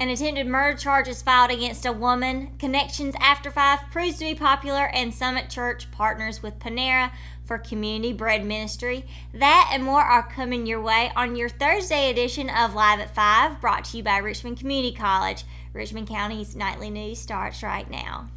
An attempted murder charge is filed against a woman. Connections After 5 proves to be popular, and Summit Church partners with Panera for community bread ministry. That and more are coming your way on your Thursday edition of Live at 5, brought to you by Richmond Community College. Richmond County's nightly news starts right now.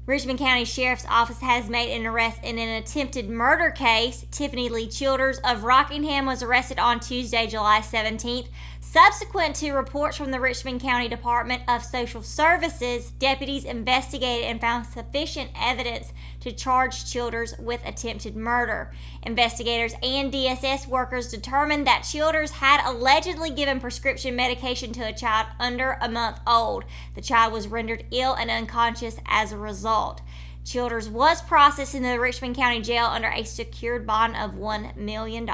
Richmond County Sheriff's Office has made an arrest in an attempted murder case. Tiffany Lee Childers of Rockingham was arrested on Tuesday, July 17th. Subsequent to reports from the Richmond County Department of Social Services, deputies investigated and found sufficient evidence to charge Childers with attempted murder. Investigators and DSS workers determined that Childers had allegedly given prescription medication to a child under a month old. The child was rendered ill and unconscious as a result. Childers was processed in the Richmond County Jail under a secured bond of $1 million.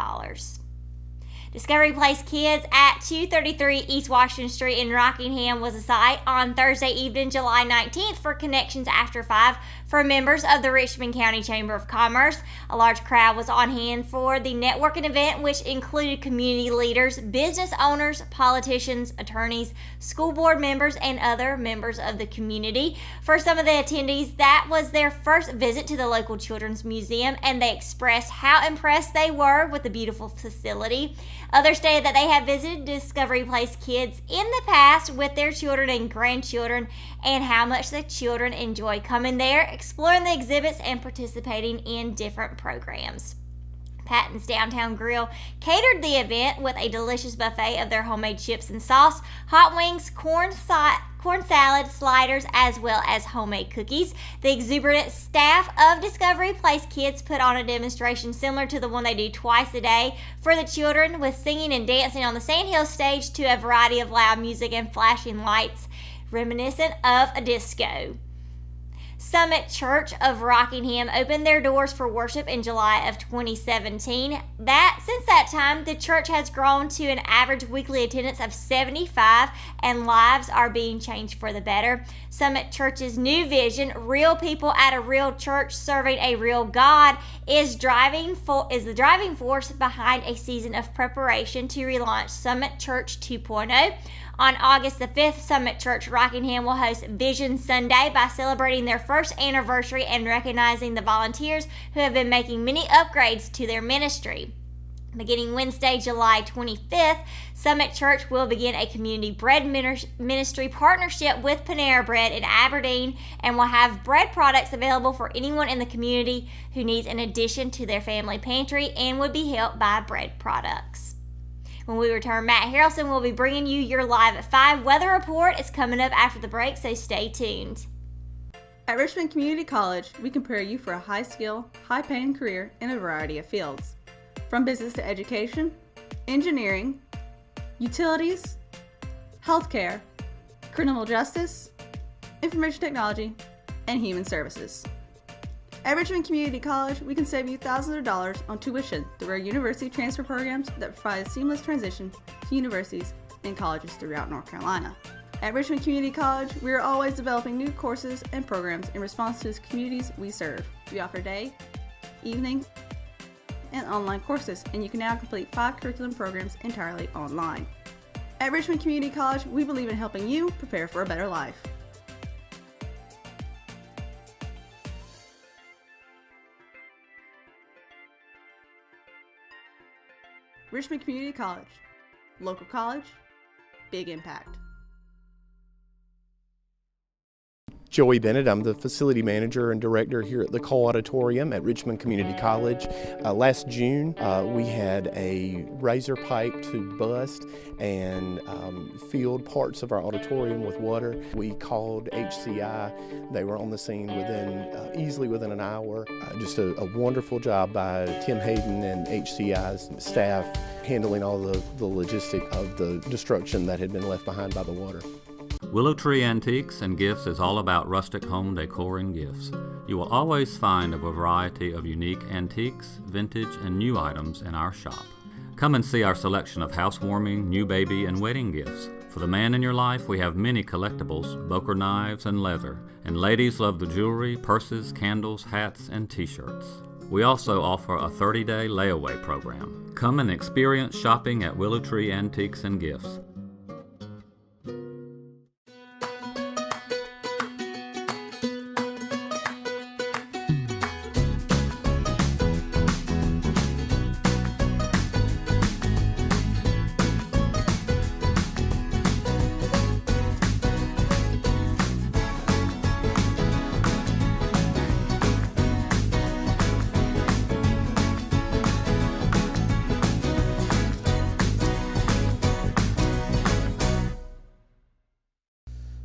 Discovery Place Kids at 233 East Washington Street in Rockingham was a site on Thursday evening, July 19th for Connections After 5 for members of the Richmond County Chamber of Commerce. A large crowd was on hand for the networking event, which included community leaders, business owners, politicians, attorneys, school board members, and other members of the community. For some of the attendees, that was their first visit to the local children's museum, and they expressed how impressed they were with the beautiful facility. Others stated that they had visited Discovery Place Kids in the past with their children and grandchildren, and how much the children enjoy coming there, exploring the exhibits, and participating in different programs. Patton's Downtown Grill catered the event with a delicious buffet of their homemade chips and sauce, hot wings, corn salad, sliders, as well as homemade cookies. The exuberant staff of Discovery Place Kids put on a demonstration similar to the one they do twice a day for the children, with singing and dancing on the Sandhill stage to a variety of loud music and flashing lights reminiscent of a disco. Summit Church of Rockingham opened their doors for worship in July of 2017. Since that time, the church has grown to an average weekly attendance of 75, and lives are being changed for the better. Summit Church's new vision, Real People at a Real Church Serving a Real God, is the driving force behind a season of preparation to relaunch Summit Church 2.0. On August the 5th, Summit Church Rockingham will host Vision Sunday by celebrating their first anniversary and recognizing the volunteers who have been making many upgrades to their ministry. Beginning Wednesday, July 25th, Summit Church will begin a community bread ministry partnership with Panera Bread in Aberdeen, and will have bread products available for anyone in the community who needs an addition to their family pantry and would be helped by bread products. When we return, Matt Harrelson will be bringing you your Live at 5 weather report. It's coming up after the break, so stay tuned. At Richmond Community College, we can prepare you for a high-skill, high-paying career in a variety of fields. From business to education, engineering, utilities, healthcare, criminal justice, information technology, and human services. At Richmond Community College, we can save you thousands of dollars on tuition through our university transfer programs that provide a seamless transition to universities and colleges throughout North Carolina. At Richmond Community College, we are always developing new courses and programs in response to the communities we serve. We offer day, evening, and online courses, and you can now complete 5 curriculum programs entirely online. At Richmond Community College, we believe in helping you prepare for a better life. Richmond Community College. Local college, big impact. Joey Bennett, I'm the facility manager and director here at the Cole Auditorium at Richmond Community College. Last June, we had a razor pipe to bust and filled parts of our auditorium with water. We called HCI. They were on the scene easily within an hour. Just a wonderful job by Tim Hayden and HCI's staff handling all the logistic of the destruction that had been left behind by the water. Willow Tree Antiques and Gifts is all about rustic home decor and gifts. You will always find a variety of unique antiques, vintage, and new items in our shop. Come and see our selection of housewarming, new baby, and wedding gifts. For the man in your life, we have many collectibles, Boker knives, and leather. And ladies love the jewelry, purses, candles, hats, and t-shirts. We also offer a 30-day layaway program. Come and experience shopping at Willow Tree Antiques and Gifts.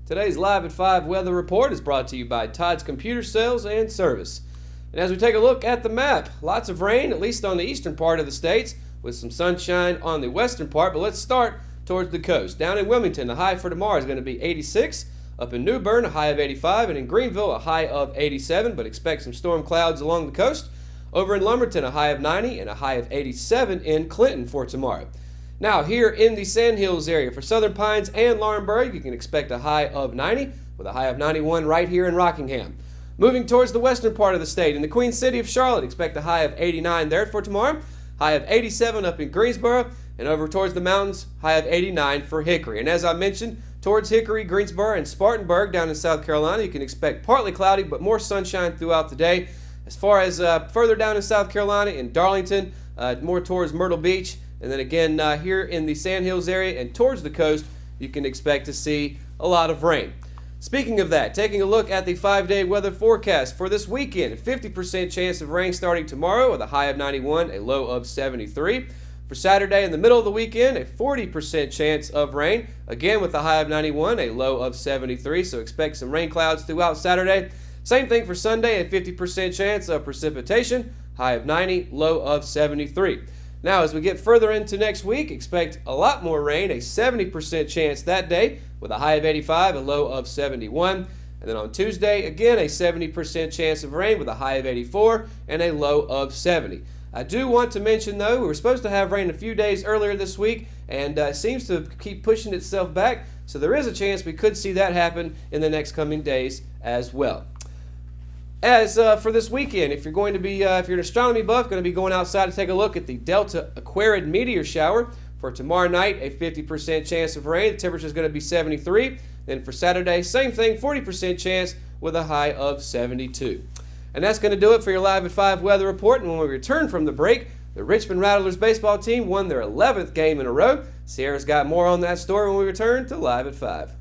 Today's Live at 5 weather report is brought to you by Todd's Computer Sales and Service. And as we take a look at the map, lots of rain, at least on the eastern part of the states, with some sunshine on the western part. But let's start towards the coast. Down in Wilmington, the high for tomorrow is going to be 86. Up in New Bern, a high of 85. And in Greenville, a high of 87, but expect some storm clouds along the coast. Over in Lumberton, a high of 90 and a high of 87 in Clinton for tomorrow. Now, here in the Sandhills area, for Southern Pines and Laurinburg, you can expect a high of 90 with a high of 91 right here in Rockingham. Moving towards the western part of the state, in the Queen City of Charlotte, expect a high of 89 there for tomorrow, high of 87 up in Greensboro, and over towards the mountains, high of 89 for Hickory. And as I mentioned, towards Hickory, Greensboro, and Spartanburg down in South Carolina, you can expect partly cloudy but more sunshine throughout the day. As far as further down in South Carolina, in Darlington, more towards Myrtle Beach, and then again here in the Sandhills area and towards the coast, you can expect to see a lot of rain. Speaking of that, taking a look at the 5-day weather forecast for this weekend, a 50% chance of rain starting tomorrow with a high of 91, a low of 73. For Saturday in the middle of the weekend, a 40% chance of rain, again with a high of 91, a low of 73, so expect some rain clouds throughout Saturday. Same thing for Sunday, a 50% chance of precipitation, high of 90, low of 73. Now, as we get further into next week, expect a lot more rain, a 70% chance that day with a high of 85, a low of 71. And then on Tuesday, again, a 70% chance of rain with a high of 84 and a low of 70. I do want to mention, though, we were supposed to have rain a few days earlier this week, and it seems to keep pushing itself back. So there is a chance we could see that happen in the next coming days as well. As for this weekend, if you're going to be, if you're an astronomy buff, going to be going outside to take a look at the Delta Aquarid meteor shower. For tomorrow night, a 50% chance of rain. The temperature is going to be 73. Then for Saturday, same thing, 40% chance with a high of 72. And that's going to do it for your Live at 5 weather report. And when we return from the break, the Richmond Rattlers baseball team won their 11th game in a row. Sierra's got more on that story when we return to Live at 5.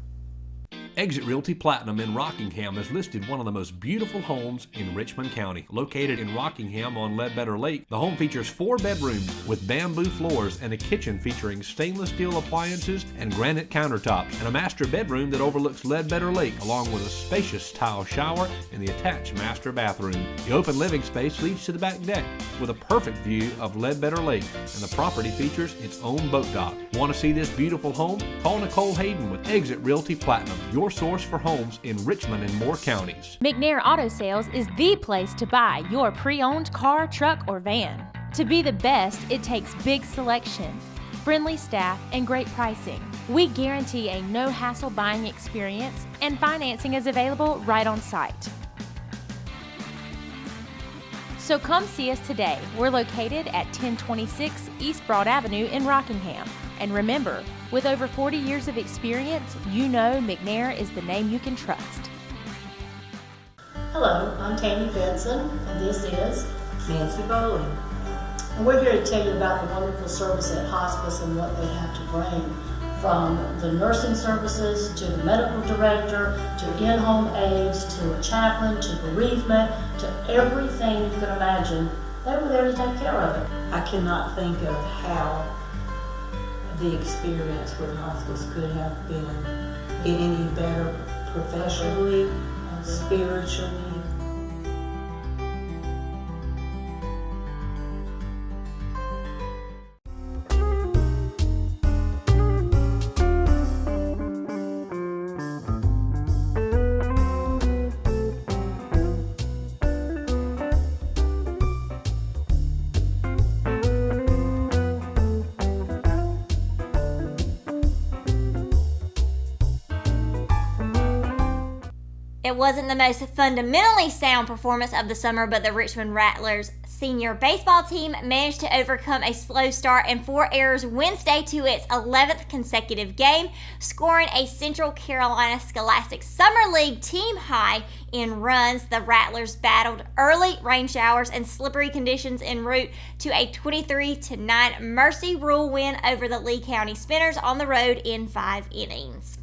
Exit Realty Platinum in Rockingham has listed one of the most beautiful homes in Richmond County. Located in Rockingham on Ledbetter Lake, the home features 4 bedrooms with bamboo floors and a kitchen featuring stainless steel appliances and granite countertops, and a master bedroom that overlooks Ledbetter Lake, along with a spacious tile shower and the attached master bathroom. The open living space leads to the back deck with a perfect view of Ledbetter Lake, and the property features its own boat dock. Want to see this beautiful home? Call Nicole Hayden with Exit Realty Platinum, your source for homes in Richmond and Moore counties. McNair Auto Sales is the place to buy your pre-owned car, truck, or van. To be the best, it takes big selection, friendly staff, and great pricing. We guarantee a no-hassle buying experience, and financing is available right on site. So come see us today. We're located at 1026 East Broad Avenue in Rockingham. And remember, with over 40 years of experience, you know McNair is the name you can trust. Hello, I'm Tammy Benson, and this is Nancy Bowling. And we're here to tell you about the wonderful service at hospice and what they have to bring, from the nursing services to the medical director to in-home aides to a chaplain to bereavement to everything you can imagine. They were there to take care of it. I cannot think of how the experience with hospice could have been any better professionally, spiritually. It wasn't the most fundamentally sound performance of the summer, but the Richmond Rattlers senior baseball team managed to overcome a slow start and 4 errors Wednesday to its 11th consecutive game, scoring a Central Carolina Scholastic Summer League team high in runs. The Rattlers battled early rain showers and slippery conditions en route to a 23-9 Mercy Rule win over the Lee County Spinners on the road in 5 innings.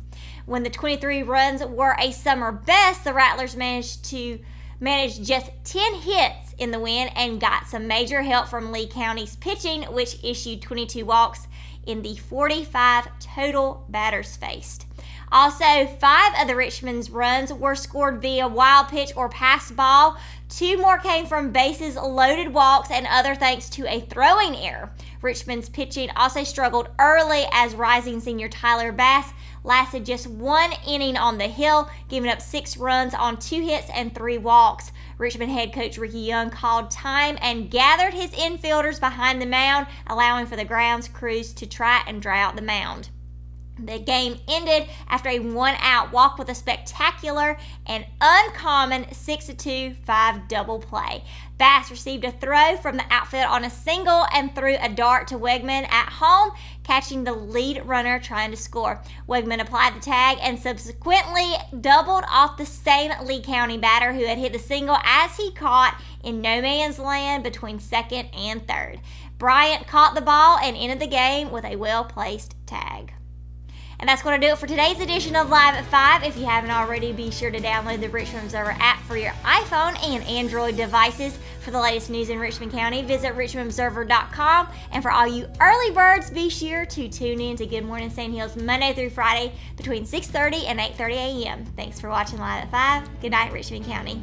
When the 23 runs were a summer best, the Rattlers managed just 10 hits in the win and got some major help from Lee County's pitching, which issued 22 walks in the 45 total batters faced. Also, 5 of the Richmond's runs were scored via wild pitch or pass ball. 2 more came from bases loaded walks and other thanks to a throwing error. Richmond's pitching also struggled early as rising senior Tyler Bass lasted just 1 inning on the hill, giving up 6 runs on 2 hits and 3 walks. Richmond head coach Ricky Young called time and gathered his infielders behind the mound, allowing for the grounds crews to try and dry out the mound. The game ended after a 1-out walk with a spectacular and uncommon 6-2-5 double play. Bass received a throw from the outfield on a single and threw a dart to Wegman at home, catching the lead runner trying to score. Wegman applied the tag and subsequently doubled off the same Lee County batter who had hit the single as he caught in no man's land between second and third. Bryant caught the ball and ended the game with a well-placed tag. And that's going to do it for today's edition of Live at 5. If you haven't already, be sure to download the Richmond Observer app for your iPhone and Android devices. For the latest news in Richmond County, visit richmondobserver.com. And for all you early birds, be sure to tune in to Good Morning Sand Hills Monday through Friday between 6:30 and 8:30 a.m. Thanks for watching Live at 5. Good night, Richmond County.